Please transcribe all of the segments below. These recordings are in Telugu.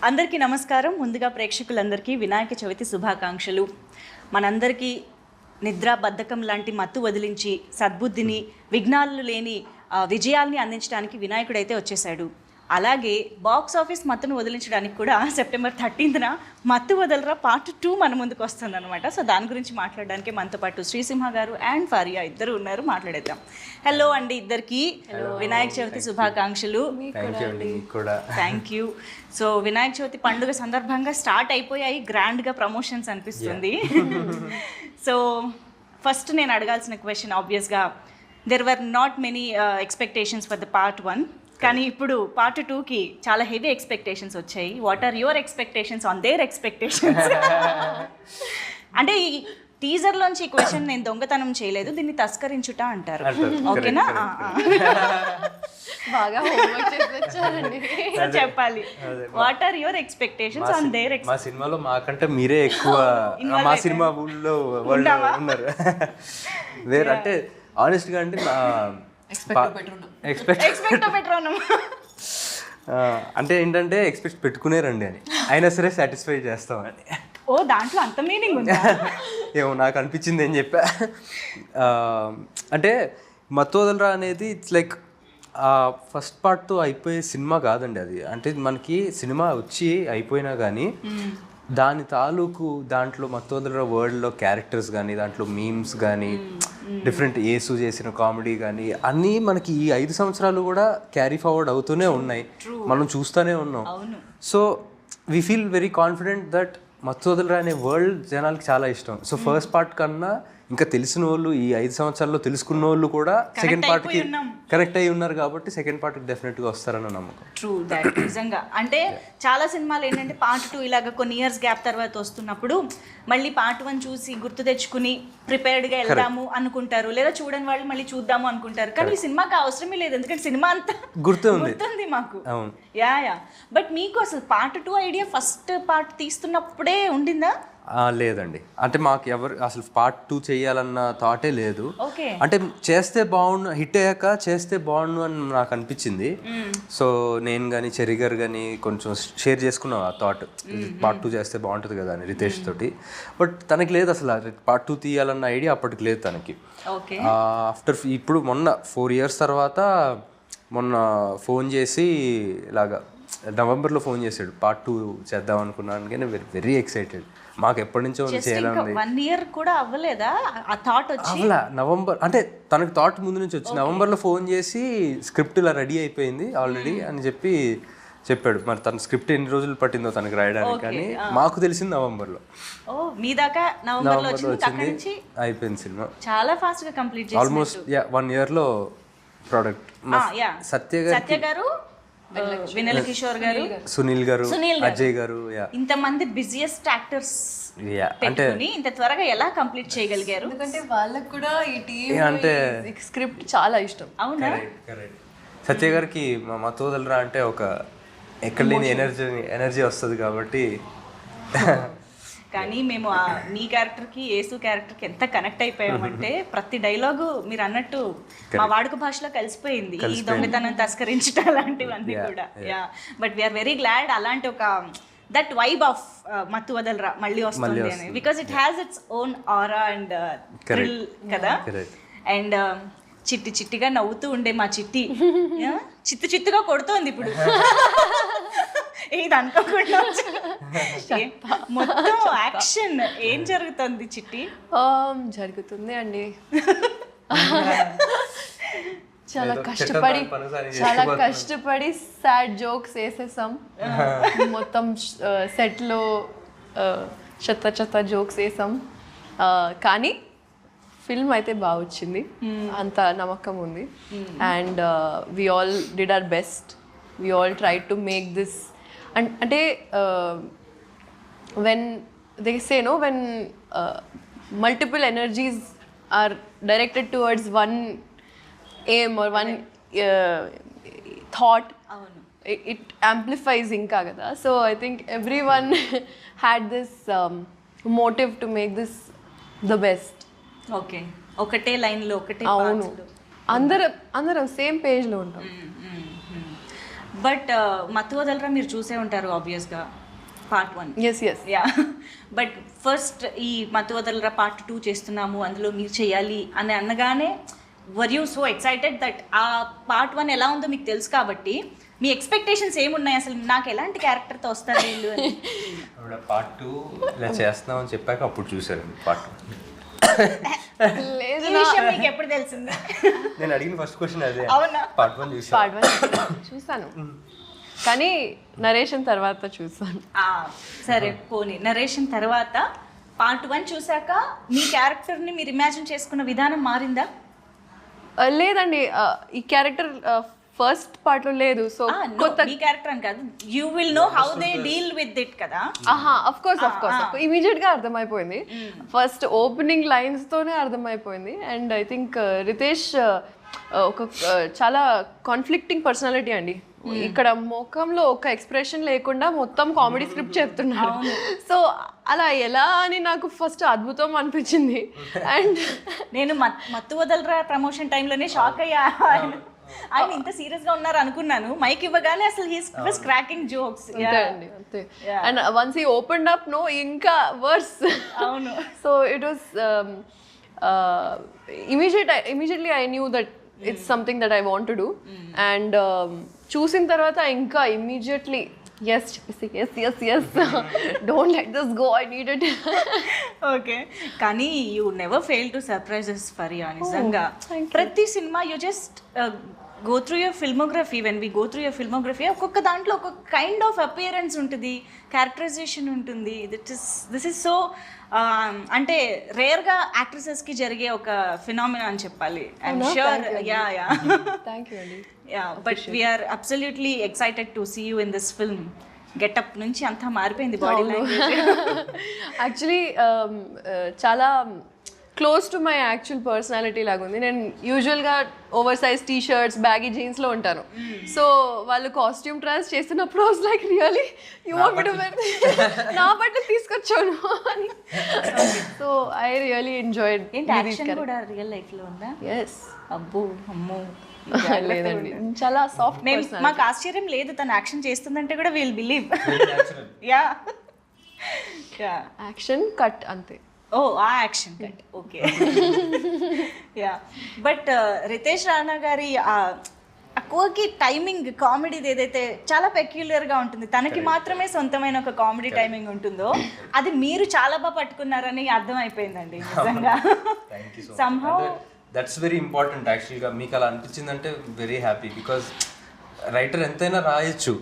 అందరికీ నమస్కారం. ముందుగా ప్రేక్షకులందరికీ వినాయక చవితి శుభాకాంక్షలు. మనందరికీ నిద్ర బద్ధకం లాంటి మత్తు వదిలించి సద్బుద్ధిని, విఘ్నాలు లేని విజయాల్ని అందించడానికి వినాయకుడైతే వచ్చేసాడు. అలాగే బాక్స్ ఆఫీస్ మత్తును వదిలించడానికి కూడా సెప్టెంబర్ 13న మత్తు వదలరా పార్ట్ 2 మన ముందుకు వస్తుంది అనమాట. సో దాని గురించి మాట్లాడడానికి మనతో పాటు శ్రీసింహ గారు అండ్ ఫరియా ఇద్దరు ఉన్నారు. మాట్లాడేద్దాం. హలో అండి ఇద్దరికి, వినాయక చవితి శుభాకాంక్షలు. Thank you. So Vinayaka Chavithi పండుగ సందర్భంగా స్టార్ట్ అయిపోయాయి గ్రాండ్గా ప్రమోషన్స్ అనిపిస్తుంది. సో ఫస్ట్ నేను అడగాల్సిన క్వశ్చన్ ఆబ్వియస్గా there were not many expectations for the part 1, కానీ ఇప్పుడు పార్ట్ 2కి చాలా హెవీ ఎక్స్పెక్టేషన్స్ వచ్చాయి. What are your expectations on their expectations? అంటే ఈ టీజర్లోంచి ఈ క్వశ్చన్ నేను దొంగతనం చేయలేదు, దీన్ని తస్కరించుట అంటారు. ఓకేనా? బాగా చెప్పాలి. What are your expectations on their? మా సినిమాలో మాకంటే మీరే ఎక్కువ మా సినిమా ఊళ్ళో ఉన్నారు. వేరే అంటే ఆనెస్ట్గా అంటే అంటే ఏంటంటే ఎక్స్పెక్ట్ పెట్టుకునేరండి అని, అయినా సరే సాటిస్ఫై చేస్తామని. ఓ, దాంట్లో అంత మీనింగ్ ఉందా? ఏమో నాకు అనిపించింది ఏం చెప్పా. అంటే మత్తు వదలరా అనేది ఇట్స్ లైక్ ఫస్ట్ పార్ట్తో అయిపోయే సినిమా కాదండి అది. అంటే మనకి సినిమా వచ్చి అయిపోయినా కానీ దాని తాలూకు దాంట్లో మత్తు వదలరా వరల్డ్లో క్యారెక్టర్స్ కానీ, దాంట్లో మీమ్స్ కానీ, డిఫరెంట్ యేసు చేసిన కామెడీ కానీ అన్నీ మనకి ఈ 5 సంవత్సరాలు కూడా క్యారీ ఫార్వర్డ్ అవుతూనే ఉన్నాయి, మనం చూస్తూనే ఉన్నాం. So we feel very confident that మత్తు వదలరా అనే వరల్డ్ జనాలకి చాలా ఇష్టం. సో ఫస్ట్ పార్ట్ కన్నా ఇంకా తెలిసిన వాళ్ళు, ఈ 5 సంవత్సరాల్లో తెలుసుకున్న వాళ్ళు కూడా సెకండ్ పార్ట్కి కనెక్ట్ అయ్యి ఉన్నారు కాబట్టి సెకండ్ పార్ట్కి డెఫినెట్గా వస్తారన్న నమ్మకం. True that. నిజంగా అంటే చాలా సినిమాలు ఏంటంటే పార్ట్ 2 ఇలాగ కొన్ని ఇయర్స్ గ్యాప్ తర్వాత వస్తున్నప్పుడు మళ్ళీ పార్ట్ 1 చూసి గుర్తు తెచ్చుకుని ప్రిపేర్డ్గా వెళ్దాము అనుకుంటారు, లేదా చూడని వాళ్ళు మళ్ళీ చూద్దాము అనుకుంటారు. కానీ ఈ సినిమాకి అవసరమే లేదు, ఎందుకంటే సినిమా అంతా గుర్తుంది మాకు. యా. బట్ మీకు అసలు పార్ట్ 2 ఐడియా ఫస్ట్ పార్ట్ తీస్తున్నప్పుడే ఉండిందా? లేదండి, అంటే మాకు ఎవరు అసలు పార్ట్ 2 చేయాలన్న థాటే లేదు. ఓకే. అంటే చేస్తే బాగుండు, హిట్ అయ్యాక చేస్తే బాగుండు అని నాకు అనిపించింది. సో నేను కానీ చెర్రీ గారు కానీ కొంచెం షేర్ చేసుకున్నాం ఆ థాట్, పార్ట్ 2 చేస్తే బాగుంటుంది కదా అని రితేష్ తోటి. బట్ తనకి లేదు అసలు పార్ట్ 2 తీయాలన్న ఐడియా అప్పటికి లేదు తనకి. ఆఫ్టర్ ఇప్పుడు మొన్న 4 years తర్వాత మొన్న ఫోన్ చేసి ఇలాగా నవంబర్లో ఫోన్ చేశాడు, పార్ట్ 2 చేద్దాం అనుకున్నాను. కానీ వెరీ ఎక్సైటెడ్, మాకు ఎప్పటి నుంచో చేయాలని. 1 year కూడా అవ్వలేదా ఆ థాట్ వచ్చి? అవ్వలా. నవంబర్ అంటే తనకు థాట్ ముందు నుంచి వచ్చి నవంబర్లో ఫోన్ చేసి స్క్రిప్ట్ ఇలా రెడీ అయిపోయింది ఆల్రెడీ అని చెప్పాడు. మరి తన స్క్రిప్ట్ ఎన్ని రోజులు పట్టిందో తనకి రాయడానికి, కానీ మాకు తెలిసింది నవంబర్లో. మీ దాకా నవంబర్లో వచ్చింది, అయిపోయింది సినిమా. చాలా ఫాస్ట్ గా కంప్లీట్ చేశారు. Almost 1 yearలో product. సత్య గారు, వినల్ కిషోర్ గారు, సునీల్ గారు, అజయ్ గారు, ఇంతమంది బిజియెస్ట్ యాక్టర్స్ అంటే ఇంత త్వరగా ఎలా కంప్లీట్ చేయగలిగారు? ఎందుకంటే వాళ్ళకి కూడా ఈ టీమ్ అంటే స్క్రిప్ట్ చాలా ఇష్టం. అవునా? సత్య గారికి మత్తు వదలరా అంటే ఒక ఎక్కడ లేని ఎనర్జీ వస్తుంది కాబట్టి. కానీ మేము మీ క్యారెక్టర్కి యేసు క్యారెక్టర్కి ఎంత కనెక్ట్ అయిపోయామంటే ప్రతి డైలాగు మీరు అన్నట్టు మా వాడుక భాషలో కలిసిపోయింది. ఈ దొంగతనం తస్కరించడం అలాంటివన్నీ కూడా. Yeah, but we're very glad అలాంటి ఒక దట్ వైబ్ ఆఫ్ మత్తు వదలరా మళ్ళీ వస్తుంది అని, because it has its own aura and thrill కదా. అండ్ చిట్టిగా నవ్వుతూ ఉండే మా చిట్టి చిత్తుగా కొడుతోంది ఇప్పుడు. ఇది అనుకోకుండా మొత్తం యాక్షన్ ఏం జరుగుతుంది చిట్టి? జరుగుతుంది అండి, చాలా కష్టపడి సాడ్ జోక్స్ వేసేసాం. మొత్తం సెట్లో చెత్త జోక్స్ వేసాం, కానీ ఫిల్మ్ అయితే బాగా వచ్చింది, అంత నమ్మకం ఉంది. And we all did our best, we all try to make this. అంటే when they say no, when multiple energies are directed towards one aim or one thought, it amplifies inka kada. So I think everyone had this motive to make this the best. Okay, ఒకటే లైన్లో ఒకటే అందరం సేమ్ పేజ్లో ఉంటాం. బట్ మత్తు వదలరా మీరు చూసే ఉంటారు ఆబ్వియస్గా part 1. Yes yes yeah but first ఈ మత్తు వదలరా పార్ట్ 2 చేస్తున్నాము, అందులో మీరు చేయాలి అని అనగానే were you so excited that ఆ పార్ట్ 1 ఎలా ఉందో మీకు తెలుసు కాబట్టి మీ ఎక్స్పెక్టేషన్స్ ఏమున్నాయి, అసలు నాకు ఎలాంటి క్యారెక్టర్తో వస్తారు వీళ్ళు అని? పార్ట్ 2 ఇలా చేస్తున్నామని చెప్పాక అప్పుడు చూసారండి పార్ట్ 2. లేదు ఈ విషయం మీకు ఎప్పుడు తెలిసింది? నేను అడిగిన ఫస్ట్ క్వశ్చన్ అదే. అవునా? పార్ట్ 1 చూసా. పార్ట్ 1 చూసాను కానీ నరేషన్ తర్వాత చూసాను. సరే పోనీ నరేషన్ తర్వాత పార్ట్ 1 చూసాక మీ క్యారెక్టర్ని మీరు ఇమాజిన్ చేసుకున్న విధానం మారిందా? లేదండి, ఈ క్యారెక్టర్ ఫస్ట్ పార్ట్ లో లేదు. సో కొత్త మీ క్యారెక్టర్ అని కాదు, you will know how they deal with it కదా. అఫ్ కోర్స్ ఇమీడియట్ గా అర్థమైపోయింది. ఫస్ట్ ఓపెనింగ్ లైన్స్ తోనే అర్థమైపోయింది. అండ్ ఐ థింక్ రితేష్ ఒక చాలా కాన్ఫ్లిక్టింగ్ పర్సనాలిటీ అండి. ఇక్కడ ముఖంలో ఒక ఎక్స్ప్రెషన్ లేకుండా మొత్తం కామెడీ స్క్రిప్ట్ చెప్తున్నాడు. సో అలా ఎలా అని నాకు ఫస్ట్ అద్భుతం అనిపించింది. అండ్ నేను మత్తు వదలరా ప్రమోషన్ టైంలోనే షాక్ అయ్యా, ఆయన ఇంత సీరియస్ గా ఉన్నారు అనుకున్నాను. మైక్ ఇవ్వగానే అసలు హీస్ క్రాకింగ్ జోక్స్. అంతే. And once he opened up no ఇంకా వర్స్. అవును. So it was immediately I knew that it's something that I want to do. And చూసిన తర్వాత ఇంకా immediately yes don't let this go, I need it. Okay, కానీ you never fail to surprises Faria. నిజంగా ప్రతి సినిమా you just go through your filmography. When we go through your filmography ఒక్కొక్క దాంట్లో ఒక్కొక్క కైండ్ ఆఫ్ అపియరెన్స్ ఉంటుంది, క్యారెక్టరైజేషన్ ఉంటుంది. దిస్ ఇస్ సో అంటే రేర్గా యాక్ట్రెసెస్కి జరిగే ఒక ఫినామినా అని చెప్పాలి. I'm sure. Yeah thank you అండి. Yeah but we're absolutely excited to see you in this film. Getup నుంచి అంతా మారిపోయింది బాడీ లాంగ్వేజ్. యాక్చువల్లీ చాలా close to my actual personality లాగా ఉంది. నేను యూజువల్గా over size T shirts, baggy జీన్స్లో ఉంటాను. సో వాళ్ళు కాస్ట్యూమ్ ట్రాన్స్ చేస్తున్నప్పుడు was like really you want me to wear నా బట్టలు తీసుకొచ్చాను అని. So I really enjoyed. ఏంటి యాక్షన్ కూడా రియల్ లైఫ్లో ఉందా? ఎస్. అబ్బో అమ్మో. లేదండి, చాలా సాఫ్ట్. మాకు ఆశ్చర్యం లేదు తను యాక్షన్ చేస్తుందంటే కూడా will believe. Yeah action cut అంతే. ఓ ఆ action cut okay. Yeah but Ritesh Rana గారి కోకి టైమింగ్ కామెడీది ఏదైతే చాలా పెక్యులర్గా ఉంటుంది, తనకి మాత్రమే సొంతమైన ఒక కామెడీ టైమింగ్ ఉంటుందో అది మీరు చాలా బాగా పట్టుకున్నారని అర్థమైపోయిందండి నిజంగా. సంహౌ దట్స్ వెరీ ఇంపార్టెంట్ యాక్చువల్గా. మీకు అలా అనిపించిందంటే వెరీ హ్యాపీ. బికాజ్ రైటర్ ఎంతైనా రాయొచ్చు,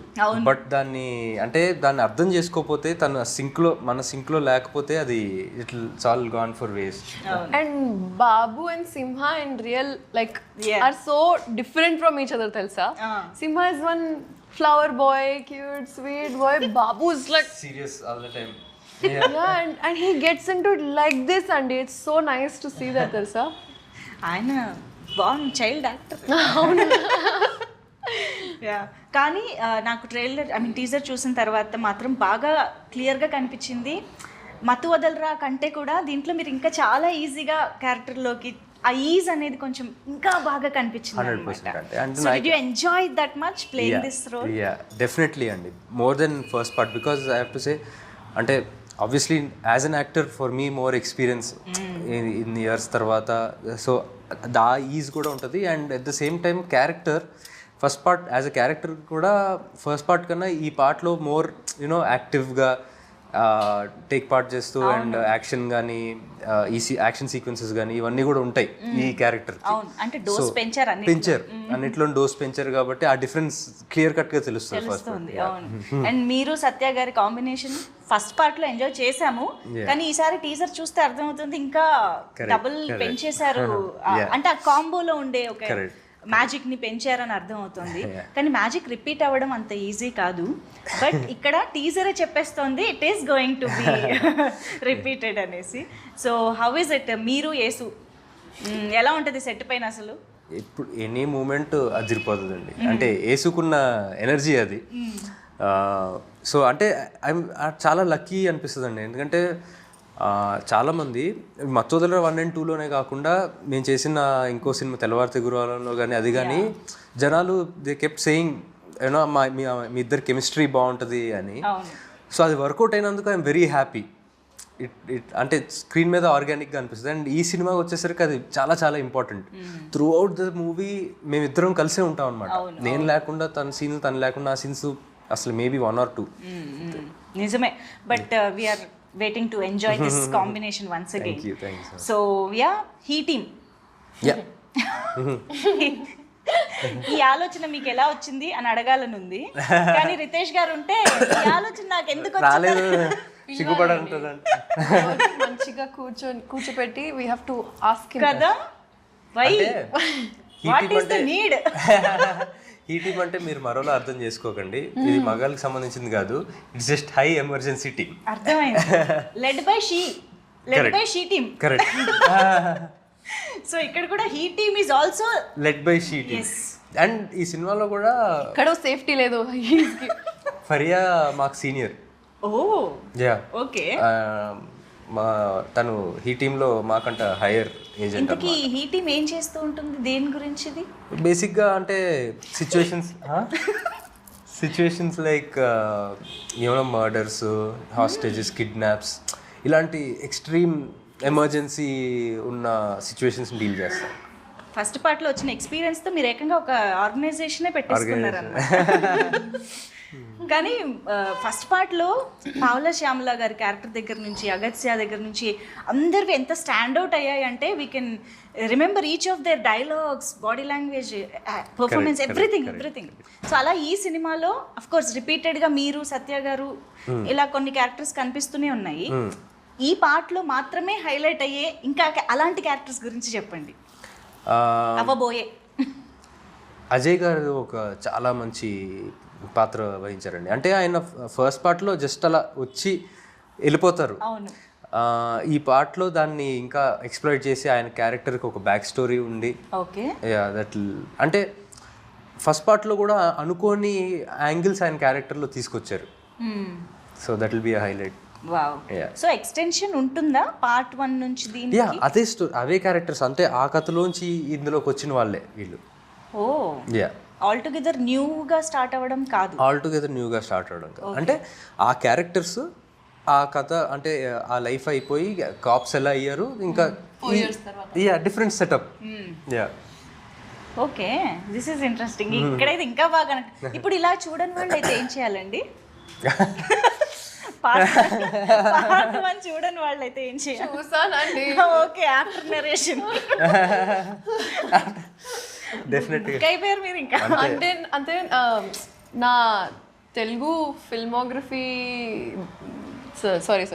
బట్ దాన్ని అర్థం చేసుకోకపోతే మన సింక్లో లేకపోతే అది it's all gone for waste. And Babu and Simha and real like are so different from each other తెలుసా. Simha is one flower boy, cute sweet boy. Babu is like serious all the time. and he gets into it like this and it's so nice to see that తెలుసా. ఆయన బాగుంది చైల్డ్ యాక్టర్. యా కానీ నాకు ట్రైలర్ టీజర్ చూసిన తర్వాత మాత్రం బాగా క్లియర్గా కనిపించింది. మత్తు వదలరా కంటే కూడా దీంట్లో మీరు ఇంకా చాలా ఈజీగా క్యారెక్టర్లోకి ఆ ఈజ్ అనేది కొంచెం ఇంకా బాగా కనిపించింది. 100%. So did you enjoy that much playing this role? Yeah definitely అండి, more than first part. Because I have to say అంటే obviously as an actor for me more experience in years తర్వాత. సో దా ఈజ్ కూడా ఉంటుంది. And at the same time character first part as a character కూడా ఫస్ట్ పార్ట్ కన్నా ఈ పార్ట్లో మోర్ యూనో యాక్టివ్గా టేక్ పార్ట్ చేస్తూ అండ్ యాక్షన్ కానీ ఈ యాక్షన్ సీక్వెన్సెస్ కానీ ఇవన్నీ కూడా ఉంటాయి ఈ క్యారెక్టర్. పెంచారు అన్నిట్లో డోస్ పెంచారు కాబట్టి ఆ డిఫరెన్స్ క్లియర్ కట్ గా తెలుస్తుంది ఫస్ట్. అండ్ మీరు సత్య గారి కాంబినేషన్ ఫస్ట్ పార్ట్ లో ఎంజాయ్ చేసాము, కానీ ఈసారి టీజర్ చూస్తే అర్థమవుతుంది ఇంకా డబుల్ పెంచేశారు. అంటే ఆ కాంబోలో ఉండే ఒక మ్యాజిక్ ని పెంచారని అర్థం అవుతుంది. కానీ మ్యాజిక్ రిపీట్ అవ్వడం అంత ఈజీ కాదు. బట్ ఇక్కడ టీజరే చెప్పేస్తోంది it is going to be repeated అనేసి. సో హౌ ఇస్ ఇట్ మీరు యేసు ఎలా ఉంటుంది సెట్ పైన? అసలు ఇప్పుడు ఎనీ మూమెంట్ అదిరిపోతుందండి. అంటే యేసుకున్న ఎనర్జీ అది. సో అంటే చాలా లక్కీ అనిపిస్తుందండి. ఎందుకంటే చాలామంది మత్తు వదలరా 1 and 2లోనే కాకుండా నేను చేసిన ఇంకో సినిమా తెల్లవారితే గురువారంలో కానీ అది కానీ జనాలు దే కెప్ట్ సేయింగ్ యూనో మీ ఇద్దరు కెమిస్ట్రీ బాగుంటుంది అని. అవును. సో అది వర్కౌట్ అయినందుకు ఐఎమ్ వెరీ హ్యాపీ. అంటే స్క్రీన్ మీద ఆర్గానిక్గా అనిపిస్తుంది. అండ్ ఈ సినిమాకి వచ్చేసరికి అది చాలా చాలా important. Through out the movie మేమిద్దరం కలిసే ఉంటాం అనమాట. నేను లేకుండా తన సీన్స్, తను లేకుండా ఆ సీన్స్ అసలు మేబీ 1 or 2. నిజమే. But we're waiting to enjoy this combination once again. Thank you. So yeah, he team, ఈ ఆలోచన మీకు ఎలా వచ్చింది అని అడగాలని ఉంది, కానీ రితేష్ గారు ఉంటే ఈ ఆలోచన నాకు ఎందుకు రాలేదు, సిగ్గుపడంటుందండి. మంచిగా కూర్చోపెట్టి వీ హ్యావ్ టు ఆస్క్ కదా, why what is the need? ఈ టీమ్ అంటే మీరు మరోలా అర్థం చేసుకోకండి, ఇది మగాళ్ళకి సంబంధించింది కాదు. It's just high emergency team. అర్థమైంది. Led by she team. Correct. So ఇక్కడ కూడా he team is also led by she team. And ఈ సినిమాలో కూడా ఇక్కడ సేఫ్టీ లేదు. ఫరియా మాకు సీనియర్. Oh yeah, okay. తను హీ టీంలో మాకంట హైయర్ ఏజెంట్. ఇంతకీ హీ టీమ్ ఏం చేస్తూ ఉంటుంది, దేని గురించి ఇది? బేసిక్గా అంటే సిచ్యువేషన్స్ లైక్ ఏమైనా మర్డర్స్, హాస్టేజెస్, కిడ్నాప్స్, ఇలాంటి ఎక్స్ట్రీమ్ ఎమర్జెన్సీ ఉన్న సిచ్యువేషన్స్ డీల్ చేస్తాం. ఫస్ట్ పార్ట్లో వచ్చిన ఎక్స్పీరియన్స్తో మీరు ఏకంగా ఒక ఆర్గనైజేషనే పెట్టేసుకున్నారన్నమాట. కానీ ఫస్ట్ పార్ట్లో పావుల శ్యామల గారి క్యారెక్టర్ దగ్గర నుంచి, అగత్య దగ్గర నుంచి అందరివి ఎంత స్టాండ్అవుట్ అయ్యాయి అంటే we can remember each of their dialogues, body language, performance, everything. So అలా ఈ సినిమాలో అఫ్ కోర్స్ రిపీటెడ్గా మీరు, సత్య గారు, ఇలా కొన్ని క్యారెక్టర్స్ కనిపిస్తూనే ఉన్నాయి. ఈ పార్ట్లో మాత్రమే హైలైట్ అయ్యే ఇంకా అలాంటి క్యారెక్టర్స్ గురించి చెప్పండి. అవ్వబోయే అజయ్ గారు ఒక చాలా మంచి పాత్ర వహించారండి. అంటే ఆయన ఫస్ట్ పార్ట్లో జస్ట్ అలా వచ్చి వెళ్ళిపోతారు. అవును. ఈ పార్ట్లో దాన్ని ఇంకా ఎక్స్ప్లోర్ చేసి ఆయన క్యారెక్టర్కి ఒక బ్యాక్ స్టోరీ ఉండి, ఓకే, దట్ అంటే ఫస్ట్ పార్ట్లో కూడా అనుకోని యాంగిల్స్ ఆయన క్యారెక్టర్లో తీసుకొచ్చారు. So that will be a highlight. Wow. So extension ఉంటుందా పార్ట్ 1 నుంచి దీనికి? అదే స్టోరీ, అవే క్యారెక్టర్స్, అంటే ఆ కథలోంచి ఇందులోకి వచ్చిన వాళ్ళే వీళ్ళు. ఓ యా, ఆల్ టుగెదర్ న్యూగా స్టార్ట్ అవ్వడం కాదు. ఆల్ టుగెదర్ న్యూగా స్టార్ట్ అవ్వడం కాదు. అంటే ఆ క్యారెక్టర్స్, ఆ కథ, అంటే ఆ లైఫ్ అయిపోయి కాప్స్ ఎలా అయ్యారు, ఇంకా different setup. Yeah, okay, this is interesting. ఇక్కడైతే ఇంకా బాగా ఇప్పుడు ఇలా చూడని వాళ్ళు అయితే ఏం చేయాలండి? పార్ట్ 1 చూడని వాళ్ళు అయితే ఏం చేయాలి? చూసానండి. ఓకే, ఆఫ్టర్ నరేషన్ డెఫినెట్గా అయిపోయారు మీరు ఇంకా. అంటే నా తెలుగు ఫిల్మోగ్రఫీ, సారీ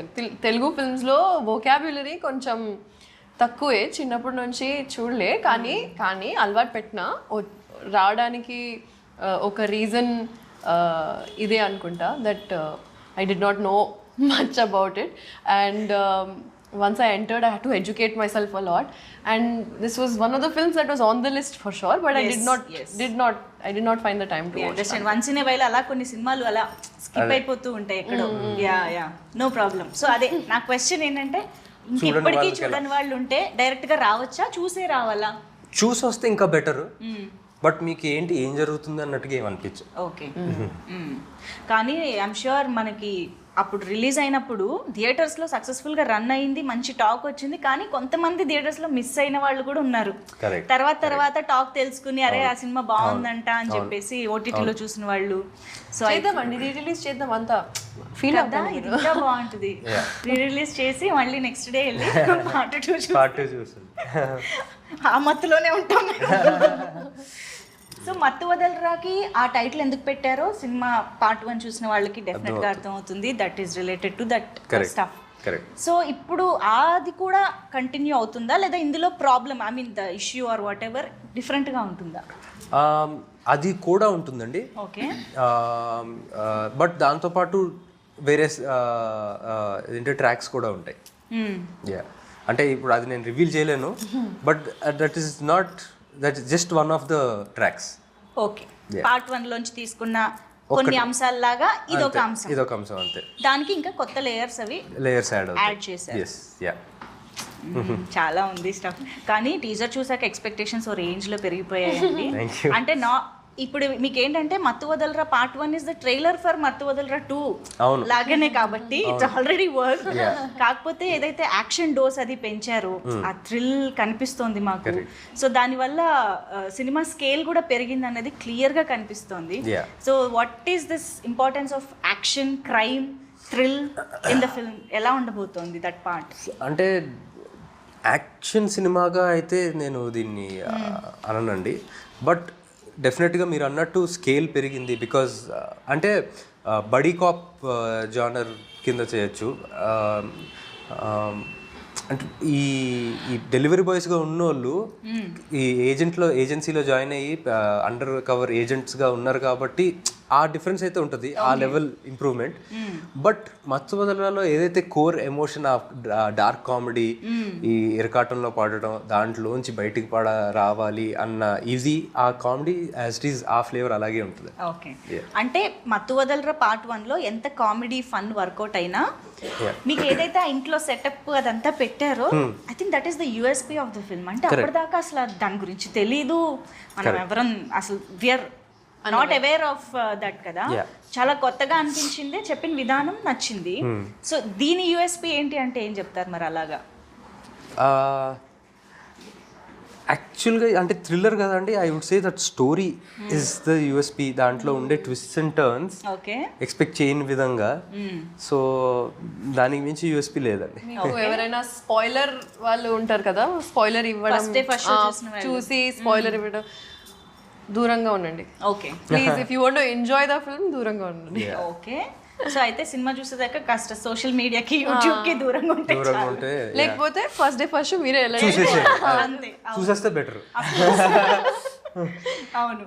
తెలుగు ఫిల్మ్స్లో వొకాబ్యులరీ కొంచెం తక్కువే, చిన్నప్పటి నుంచి చూడలే. కానీ అలవాటు పెట్టిన రావడానికి ఒక రీజన్ ఇదే అనుకుంటా, that I did not know much about it, and once I entered I had to educate myself a lot, and this was one of the films that was on the list for sure, but I did not find the time to watch. Understand. Once in a while అలా కొన్ని సినిమాలు అలా స్కిప్ అయిపోతూ ఉంటాయి ఎక్కడో. Yeah, no problem. సో అదే నా క్వశ్చన్ ఏంటంటే, ఇంకెప్పటికీ చూడని వాళ్ళు ఉంటే డైరెక్ట్గా రావచ్చా, చూసే రావాలా? చూసి వస్తే ఇంకా బెటర్. బట్ మీకు ఏం జరుగుతుంది అన్నట్టుగా ఏమనిపించు. ఓకే. కానీ ఐఎమ్ ష్యూర్ మనకి అప్పుడు రిలీజ్ అయినప్పుడు థియేటర్స్లో సక్సెస్ఫుల్గా రన్ అయింది, మంచి టాక్ వచ్చింది. కానీ కొంతమంది థియేటర్స్లో మిస్ అయిన వాళ్ళు కూడా ఉన్నారు. తర్వాత టాక్ తెలుసుకుని అరే ఆ సినిమా బాగుందంట అని చెప్పేసి ఓటీటీలో చూసిన వాళ్ళు. సో చేద్దామండి, రీ రిలీజ్ చేద్దాం, అంతా ఫీల్ అవుతాం. ఇది ఇంకా బాగుంటుంది. రీ రిలీజ్ చేసి మళ్ళీ నెక్స్ట్ డే వెళ్ళి పార్ట్ 2 చూసి ఆ మత్తులోనే ఉంటాం. సో మత్తు వదలరాకి ఆ టైటిల్ ఎందుకు పెట్టారో సినిమా పార్ట్ 1 చూసిన వాళ్ళకి డెఫినెట్గా అర్థమవుతుంది. That is related to that stuff. So ఇప్పుడు అది కూడా కంటిన్యూ అవుతుందా, లేదా ఇందులో problem, I mean the issue or what ever డిఫరెంట్గా ఉంటుందా? అది కూడా ఉంటుందండి. ఓకే. బట్ దాంతోపాటు వేరే ఏంటంటే ట్రాక్స్ కూడా ఉంటాయి. యా, అంటే ఇప్పుడు అది నేను రివీల్ చేయలేను, but that is just one of the tracks. Okay, part 1 లోంచి తీసుకున్న కొన్ని అంశాలలాగా ఇదొక అంశం అంతే. దానికి ఇంకా కొత్త లేయర్స్ యాడ్ చేశారు. చాలా ఉంది స్టఫ్. కానీ టీజర్ చూసాక ఎక్స్పెక్టేషన్స్ ఓ రేంజ్ లో పెరిగిపోయాయండి. అంటే ఇప్పుడు మీకు ఏంటంటే మత్తు వదలరా part 1 is the trailer for మత్తు వదలరా 2 అవును. లాగానే కాబట్టి ఇట్స్ ఆల్రెడీ వర్క్. కాకపోతే ఏదైతే యాక్షన్ డోస్ అది పెంచారో ఆ థ్రిల్ కనిపిస్తోంది మాకు. సో దానివల్ల సినిమా స్కేల్ కూడా పెరిగింది అన్నది క్లియర్ గా కనిపిస్తోంది. So what is this importance of action, crime, thrill in the film? ఎలా ఉండబోతోంది దట్ పార్ట్? అంటే యాక్షన్ సినిమాగా అయితే నేను దీన్ని అననండి, బట్ డెఫినెట్గా మీరు అన్నట్టు స్కేల్ పెరిగింది. బికాజ్ అంటే బడీ కాప్ జానర్ కింద చేయొచ్చు. అంటే ఈ డెలివరీ బాయ్స్గా ఉన్నోళ్ళు ఈ ఏజెన్సీలో జాయిన్ అయ్యి అండర్ కవర్ ఏజెంట్స్గా ఉన్నారు కాబట్టి ఆ డిఫరెన్స్ అయితే ఉంటుంది, ఆ లెవెల్ ఇంప్రూవ్మెంట్. బట్ మత్తు వదలరాలో ఏదైతే core emotion of dark comedy, ఈ ఇరకాటంలో పాడటం, దాంట్లోంచి బయటికి రావాలి అన్న ఇది ఆ కామెడీ యాజ్ ఇట్ ఈస్ ఆ ఫ్లేవర్ అలాగే ఉంటుంది. ఓకే, అంటే మత్తు వదలరా పార్ట్ 1లో ఎంత కామెడీ ఫన్ వర్కౌట్ అయినా మీకు ఏదైతే ఆ ఇంట్లో సెటప్ అదంతా పెట్టారో I think that is the USP of the film. అంటే అప్పటిదాకా అసలు దాని గురించి తెలీదు, మనం ఎవరం అసలు we're not aware of that కదా. చాలా కొత్తగా అనిపించింది, చెప్పిన విధానం నచ్చింది. సో దీని యూఎస్పీ ఏంటి అంటే ఏం చెప్తారు మరి? అలాగా యాక్చువల్గా అంటే థ్రిల్లర్ కదండి, I would say that story is the USP. దాంట్లో ఉండే ట్విస్ట్ అండ్ టర్న్స్ ఎక్స్పెక్ట్ చేయని విధంగా. సో దానికి మించి యూఎస్పీ లేదండి. ఎవరైనా స్పాయిలర్ వాళ్ళు ఉంటారు కదా, స్పాయిలర్ ఇవ్వడం, చూసి స్పాయిలర్ ఇవ్వడం, దూరంగా ఉండండి. Okay please, if you want to enjoy the film దూరంగా ఉండండి. ఓకే, సో అయితే సినిమా చూసేదాకా కాస్త సోషల్ మీడియాకి, యూట్యూబ్ కి దూరంగా ఉంటే, లేకపోతే ఫస్ట్ డే ఫస్ట్ మీరే చూసేస్తే బెటర్. అవును,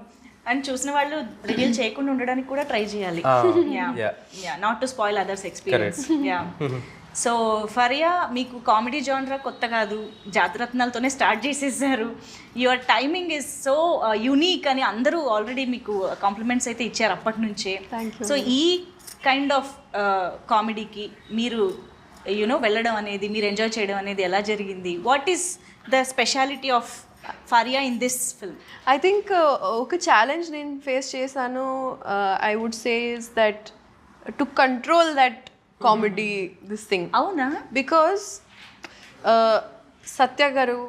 అండ్ చూసిన వాళ్ళు రివీల్ చేయకుండా ఉండడానికి కూడా ట్రై చేయాలి, not to spoil others experience. So Faria, మీకు కామెడీ జానరా కొత్త కాదు, జాతిరత్నాలతోనే స్టార్ట్ చేసేసారు. Your timing is so unique అని అందరూ ఆల్రెడీ మీకు కాంప్లిమెంట్స్ అయితే ఇచ్చారు అప్పటి నుంచే. సో ఈ కైండ్ ఆఫ్ కామెడీకి మీరు వెళ్ళడం అనేది, మీరు ఎంజాయ్ చేయడం అనేది ఎలా జరిగింది? What is the speciality of Faria in this film? I think ఒక ఛాలెంజ్ నేను ఫేస్ చేశాను, I would say is that to control that comedy this thing. అవునా? బికాస్ సత్య గారు,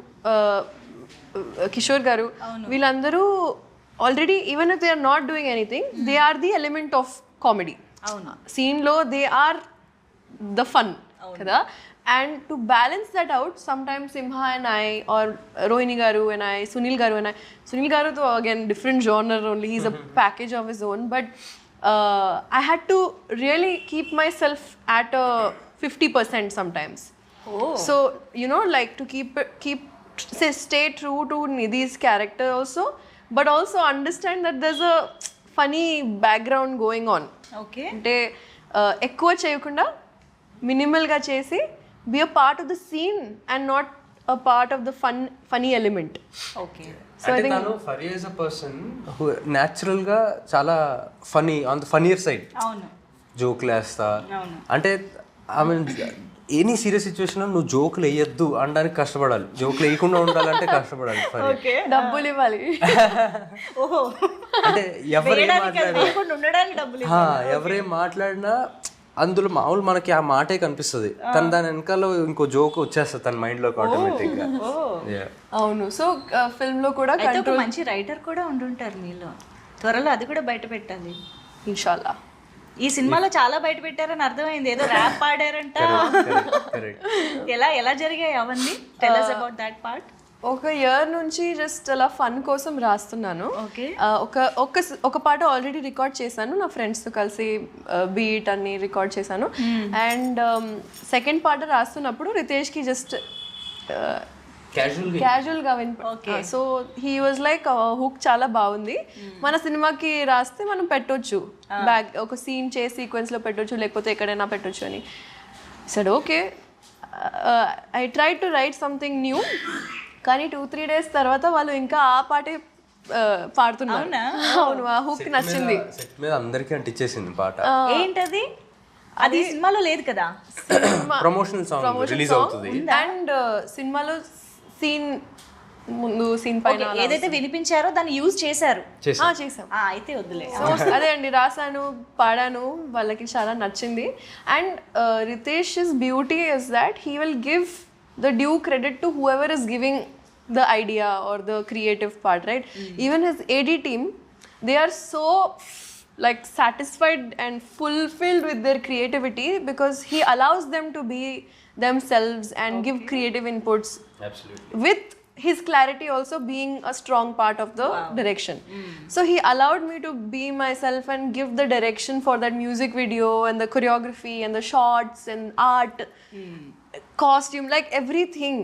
కిషోర్ గారు, వీళ్ళందరూ already even if they are not doing anything, they are the element of comedy. అవును, సీన్లో దే ఆర్ ద ఫన్ కదా. And to balance that out, sometimes Simha and I, or Rohini Garu and I, Sunil Garu and I, Sunil Garu though again different genre only, he's a package of his own, but I had to really keep myself at a 50% sometimes. Oh. So like to stay true to Nidhi's character also, but also understand that there's a funny background going on. Okay. అంటే ఎక్కువ చేయకుండా మినిమల్గా చేసి be a part of the scene and not a part of the funny element. Okay. So I think Fariya is a person who natural గా చాలా funny, on the funnier side. అవును, జోక్లు వేస్తా. అంటే I mean any serious situation నువ్వు జోకులు వేయద్దు అనడానికి కష్టపడాలి, జోకులు వేయకుండా ఉండాలంటే కష్టపడాలి. డబ్బులు ఇవ్వాలి. అంటే ఎవరేం మాట్లాడినా అందులో మామూలు మనకి ఆ మాటే కనిపిస్తుంది, కానీ దాని వెనకాల ఇంకో జోక్ వచ్చేస్తుంది తన మైండ్ లోకి ఆటోమేటిక్ గా. అవును, సో ఫిల్మ్ లో కూడా మంచి రైటర్ కూడా ఉండుంటారు మీలో, త్వరలో అది కూడా బయట పెట్టాలి ఇన్షాల్లా. ఈ సినిమాలో చాలా బయట పెట్టారని అర్థమైంది, ఏదో ర్యాప్ పాడారంట. ఎలా జరిగాయి అవన్నీ? Tell us about that part. ఒక ఇయర్ నుంచి జస్ట్ అలా ఫన్ కోసం రాస్తున్నాను. ఒక పాట ఆల్రెడీ రికార్డ్ చేశాను, నా ఫ్రెండ్స్తో కలిసి బీట్ అన్ని రికార్డ్ చేశాను. అండ్ సెకండ్ పాట రాస్తున్నప్పుడు రితేష్కి జస్ట్ క్యాజువల్గా so he was like hook చాలా బాగుంది, మన సినిమాకి రాస్తే మనం పెట్టొచ్చు, బ్యాక్ ఒక సీన్ చేసి సీక్వెన్స్లో పెట్టొచ్చు, లేకపోతే ఎక్కడైనా పెట్టొచ్చు అని said. Okay, I try to write something new. కానీ 2-3 days తర్వాత వాళ్ళు ఇంకా ఆ పాటే పాడుతున్నారు. అవును, ఆ హుక్ నచ్చింది, అందరికీ అంటించేసింది పాట. ఏంటది? అది సినిమాలో లేదు కదా, ప్రమోషనల్ సాంగ్ రిలీజ్ అవుతుంది. అండ్ సినిమాలో సీన్ ముందు సీన్ పైన Okay, ఏదైతే వినిపించారో దాన్ని యూజ్ చేశారు. చేసాం. అయితే వద్దులే. సో అదే అండి, రాసాను, పాడాను, వాళ్ళకి చాలా నచ్చింది. And Ritesh's beauty is that he will give the due credit to whoever is giving the idea or the creative part, right? Even his AD team, they are so like satisfied and fulfilled with their creativity because he allows them to be themselves and give creative inputs. Absolutely. With his clarity also being a strong part of the direction. So he allowed me to be myself and give the direction for that music video and the choreography and the shots and art, costume, like everything.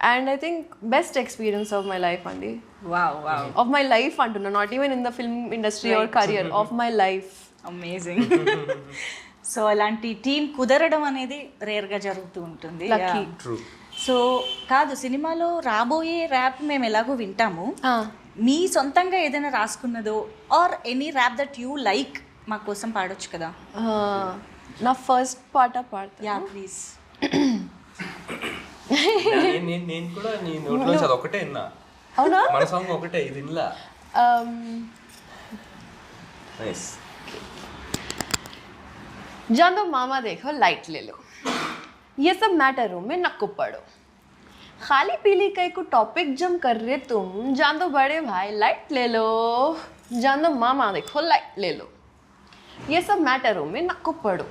And I think best experience of my life, Andy. Wow. Of my life, Antuna, not even in the film industry or career, of my life. Amazing. So అలాంటి టీం కుదరడం అనేది రేర్గా జరుగుతూ ఉంటుంది. Lucky. True. సో కాదు, సినిమాలో రాబోయే ర్యాప్ మేము ఎలాగో వింటాము, మీ సొంతంగా ఏదైనా రాసుకున్నదో or any rap that you like మా కోసం పాడొచ్చు కదా? నా ఫస్ట్ పాట పాడతా. Yeah please. నేను కూడా నీ నోట్లో అది ఒకటే విన్నా. అవునా? మన సాంగ్ ఒకటే, ఇది వినలా. నైస్. जान दो मामा देखो लाइट ले लो, ये सब मैटरों में नक्को पड़ो, खाली पीली कई को टॉपिक जम कर रहे तुम, जान दो बड़े भाई लाइट ले लो, जान दो मामा देखो लाइट ले लो, ये सब मैटरों में नक्को पड़ो,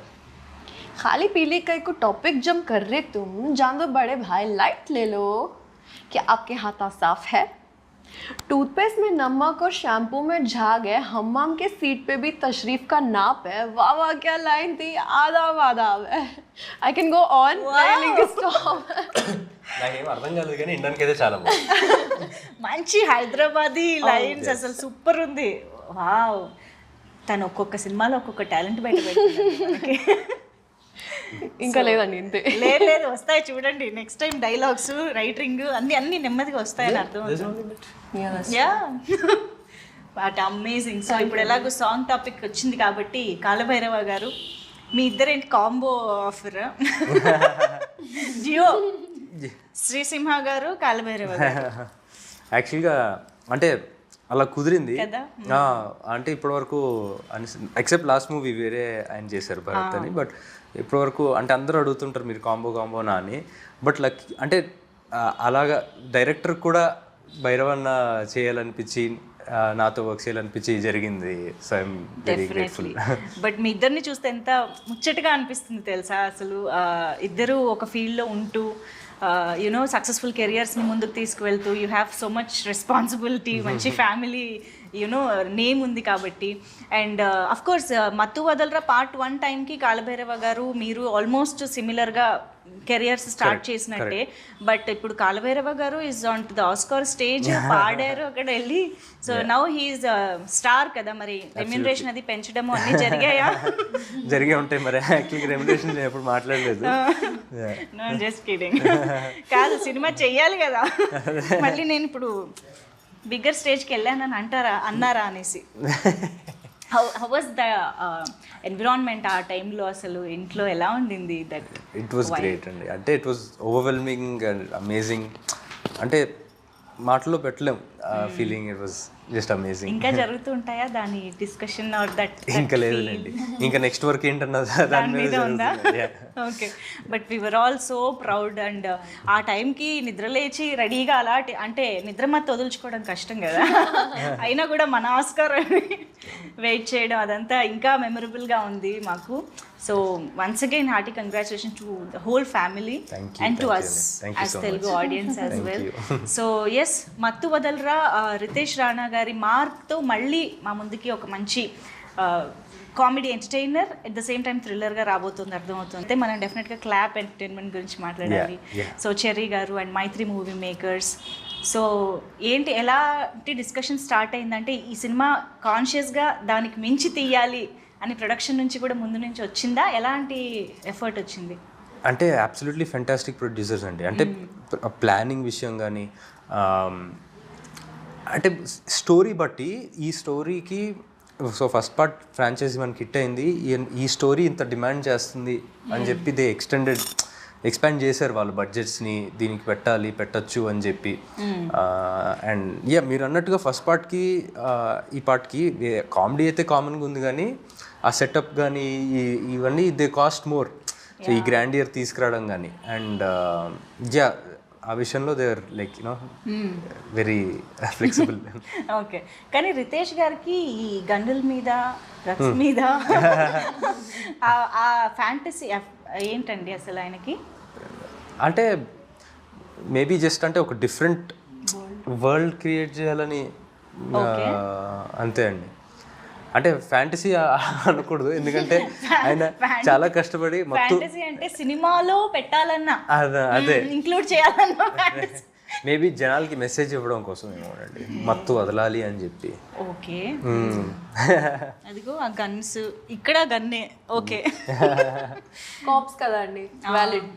खाली पीली कई को टॉपिक जम कर रहे तुम, जान दो बड़े भाई लाइट ले लो, क्या आपके हाथा साफ है? टूथपेस्ट में नमक और शैम्पू में झाग है, हम्माम के सीट पे भी तशरीफ का नाप है, वाह वाह क्या लाइन थी, आदाब आदाब है. I can go on. Stop. నాకేం అర్థం కాలేదు కానీ ఇండానికి అయితే చాలా బాగుంది. మంచి హైదరాబాదీ లైన్స్, అసలు సూపర్ ఉంది. వావ్, తను ఒక్కొక్క సినిమాలో ఒక్కొక్క టాలెంట్ బయట పెడుతుంది. ఇంకా లేదండి ఇంతే. లేదు వస్తాయి చూడండి, నెక్స్ట్ టైం డైలాగ్స్ రైటింగ్ అన్ని నెమ్మదిగా వస్తాయని అర్థం. Yeah but amazing. సో ఇప్పుడు ఎలాగో సాంగ్ టాపిక్ వచ్చింది కాబట్టి కాలభైరవ గారు, మీ ఇద్దరేంటి కాంబో ఆఫర్? జియో శ్రీసింహ గారు, కాలభైరవ గారు. యాక్చువల్గా అంటే అలా కుదిరింది కదా. అంటే ఇప్పటివరకు ఎక్సెప్ట్ లాస్ట్ మూవీ వేరే ఆయన చేశారు భరత్ అని, బట్ ఇప్పటివరకు అంటే అందరూ అడుగుతుంటారు మీరు కాంబోనా అని, బట్ లక్ అంటే అలాగా డైరెక్టర్ కూడా భైరవన్న చేయాలనిపించి నాతో వర్క్ చేయాలనిపించి జరిగింది. So I'm very grateful. But మీ ఇద్దరిని చూస్తే ఎంత ముచ్చటగా అనిపిస్తుంది తెలుసా అసలు. ఇద్దరు ఒక ఫీల్డ్లో ఉంటూ యునో సక్సెస్ఫుల్ కెరియర్స్ని ముందుకు తీసుకువెళ్తూ, you have so much responsibility, మంచి ఫ్యామిలీ యునో నేమ్ ఉంది కాబట్టి. అండ్ అఫ్ కోర్స్ మత్తు వదలరా పార్ట్ 1 టైంకి కాలభైరవ గారు మీరు ఆల్మోస్ట్ సిమిలర్గా కెరియర్స్ స్టార్ట్ చేసినట్టే. బట్ ఇప్పుడు కాలభైరవ గారు is on to the Oscar stage, పాడారు అక్కడ వెళ్ళి. సో నౌ హీఈస్ స్టార్ కదా, మరి రెమ్యునరేషన్ అది పెంచడము అన్నీ జరిగాయా? జరిగే ఉంటాయి మరి. యాక్చువల్గా రెమ్యునరేషన్ నేను ఎప్పుడు మాట్లాడలేదు. No just kidding. కాదు, సినిమా చెయ్యాలి కదా, మళ్ళీ నేను ఇప్పుడు బిగ్గర్ స్టేజ్కి వెళ్ళానని అన్నారా అనేసి. హౌ వాజ్ ద ఎన్విరాన్మెంట్ ఆ టైంలో, అసలు ఇంట్లో ఎలా ఉండింది? దట్ ఇట్ వాజ్ గ్రేట్ అండి. అంటే it was overwhelming and amazing. అంటే మాటల్లో పెట్టలేం feeling. It was just amazing. ఇంకా జరుగుతూ ఉంటాయా దాని డిస్కషన్ ఆర్ దట్? ఇంకా లేదులేండి, ఇంకా నెక్స్ట్ వర్క్ ఏంటన్నది దాని మీద ఉందా? Okay. But we were all so proud. And ఆ టైంకి నిద్ర లేచి రెడీగా అలాంటి అంటే నిద్ర మత్తు వదులుచుకోవడం కష్టం కదా, అయినా కూడా మన ఆస్కార్ వెయిట్ చేయడం అదంతా ఇంకా మెమరబుల్గా ఉంది మాకు. So once again hearty congratulation to the whole family and to us as Telugu audience as well. So yes, Mathu Vadalara Riteish Rana గారి మార్క్తో మళ్ళీ మా ముందుకి ఒక మంచి comedy entertainer at the same time థ్రిల్లర్గా రాబోతుంది, అర్థమవుతుంది. అయితే మనం డెఫినెట్గా క్లాప్ ఎంటర్టైన్మెంట్ గురించి మాట్లాడాలి. సో చెర్రీ గారు and Mythri Movie Makers. So ఏంటి ఎలాంటి డిస్కషన్ స్టార్ట్ అయిందంటే ఈ సినిమా కాన్షియస్గా దానికి మించి తీయాలి అని ప్రొడక్షన్ నుంచి కూడా ముందు నుంచి వచ్చిందా? ఎలాంటి ఎఫర్ట్ వచ్చింది? అంటే అబ్సల్యూట్లీ ఫెంటాస్టిక్ ప్రొడ్యూసర్స్ అండి. అంటే ప్లానింగ్ విషయం కానీ, అంటే స్టోరీ బట్టి ఈ స్టోరీకి సో ఫస్ట్ పార్ట్ ఫ్రాంచైజీ మనకి హిట్ అయింది, ఈ స్టోరీ ఇంత డిమాండ్ చేస్తుంది అని చెప్పి దే ఎక్స్టెండెడ్ ఎక్స్పాండ్ చేశారు వాళ్ళు బడ్జెట్స్ని, దీనికి పెట్టచ్చు అని చెప్పి. అండ్ మీరు అన్నట్టుగా ఫస్ట్ పార్ట్కి ఈ పార్ట్కి కామెడీ అయితే కామన్గా ఉంది, కానీ ఆ సెటప్ కానీ ఇవన్నీ దే కాస్ట్ మోర్. సో ఈ గ్రాండియర్ తీసుకురావడం కానీ అండ్ ఆ విషయంలో they are like very flexible. Okay, కానీ రితేష్ గారికి ఈ గండుల మీద డ్రగ్స్ మీద ఆ ఫ్యాంటసీ ఏంటండి అసలు ఆయనకి? అంటే మేబీ జస్ట్ అంటే ఒక డిఫరెంట్ వరల్డ్ క్రియేట్ చేయాలని అంతే అండి. అంటే ఫ్యాంటసీ అనకూడదు, ఎందుకంటే ఆయన చాలా కష్టపడి ఫ్యాంటసీ అంటే సినిమాలో పెట్టాలన్నా అదే ఇంక్లూడ్ చేయాలన్నా మేబీ జనాలకి మెసేజ్ ఇవ్వడం కోసం ఏమోనండి, మత్తు వదలాలి అని చెప్పి. ఓకే, అదిగో ఆ గన్స్, ఇక్కడ గన్నే. ఓకే, కాప్స్ కదా అండి, వ్యాలిడ్.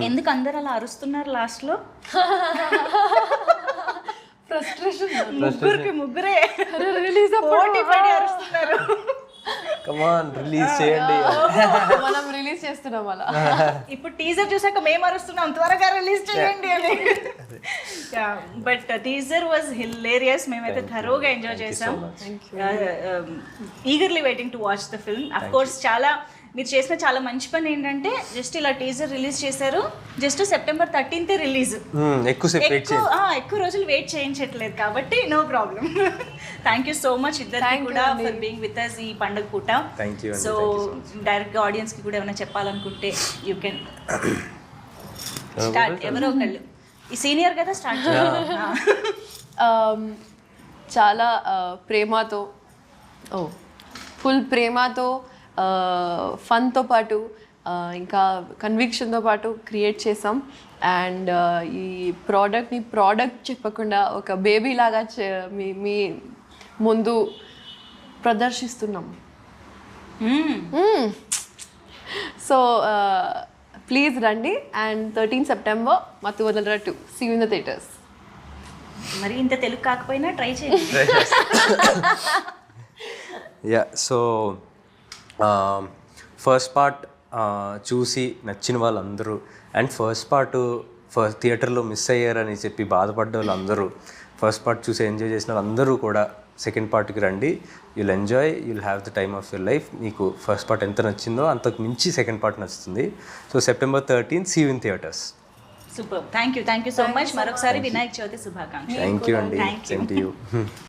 ఎందుకు అందరు అలా అరుస్తున్నారు లాస్ట్ లో? ఫ్రస్ట్రేషన్, ముగ్గురే రిలీజ్ పోటీ పడి అరుస్తున్నారు. కమాన్ రిలీజ్ చేయండి. మనం రిలీజ్ చేస్తున్నాం అలా. ఇప్పుడు టీజర్ చూసాక మేము అరుస్తున్నాం త్వరగా రిలీజ్ చేయండి అని. But teaser was hilarious. మేమైతే థరోగా ఎంజాయ్ చేసాం. Eagerly waiting to watch the film. Of course చాలా మీరు చేసిన చాలా మంచి పని ఏంటంటే జస్ట్ ఇలా టీజర్ రిలీజ్ చేశారు, జస్ట్ September 13th రిలీజ్. ఎక్కువ రోజులు వెయిట్ చేయించట్లేదు కాబట్టి no problem. Thank you so much ఇద్దరికి కూడా ఫర్ బీయింగ్ విత్ అస్ ఈ పండుగ పూట. సో డైరెక్ట్గా ఆడియన్స్కి కూడా ఏమైనా చెప్పాలనుకుంటే యూ కెన్ స్టార్ట్. ఎవరో ఒకళ్ళు, ఈ సీనియర్ కదా, స్టార్ట్. చాలా ప్రేమతో, ఫుల్ ప్రేమతో, ఫన్తో పాటు ఇంకా కన్విక్షన్తో పాటు క్రియేట్ చేసాం. అండ్ ఈ ప్రోడక్ట్ చెప్పకుండా ఒక బేబీ లాగా మీ ముందు ప్రదర్శిస్తున్నాం. సో ప్లీజ్ రండి. And 13 September Mathu Vadalara 2 see you in the theatres. మరి ఇంత తెలుగు కాకపోయినా ట్రై చేయండి. సో ఫస్ట్ పార్ట్ చూసి నచ్చిన వాళ్ళందరూ అండ్ ఫస్ట్ థియేటర్లో మిస్ అయ్యారని చెప్పి బాధపడ్డ వాళ్ళందరూ, ఫస్ట్ పార్ట్ చూసి ఎంజాయ్ చేసిన వాళ్ళందరూ కూడా సెకండ్ పార్ట్కి రండి. You'll enjoy, you'll have the time of your life. మీకు ఫస్ట్ పార్ట్ ఎంత నచ్చిందో అంతకు మించి సెకండ్ పార్ట్ నచ్చుతుంది. So September 13th see you in theatres. Super, thank you so much. మరొకసారి వినాయక చవితి శుభాకాంక్షలు. థ్యాంక్ యూ అండి. Same to you.